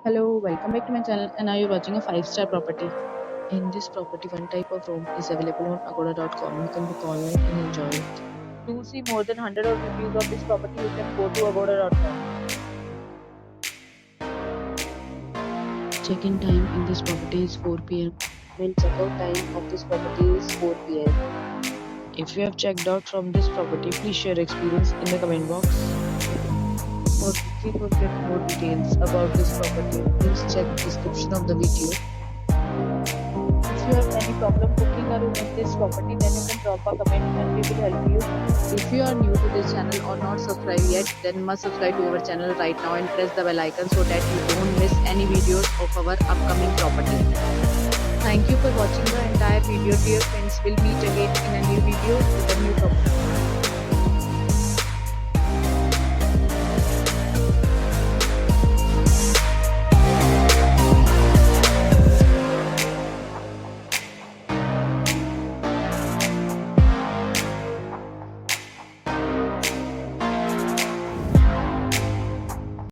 Hello, welcome back to my channel and now you're watching a 5-star property. In this property, one type of room is available on agoda.com. You can book online and enjoy it. To see more than 100 of reviews of this property, you can go to agoda.com. Check-in time in this property is 4 p.m. and check-out time of this property is 4 p.m. If you have checked out from this property, please share your experience in the comment box. For booking or get more details about this property, please check the description of the video. If you have any problem booking a room in this property, then you can drop a comment and we will help you. If you are new to this channel or not subscribed yet, then must subscribe to our channel right now and press the bell icon so that you don't miss any videos of our upcoming property. Thank you for watching the entire video, dear friends. We'll meet again in a new video with a new property.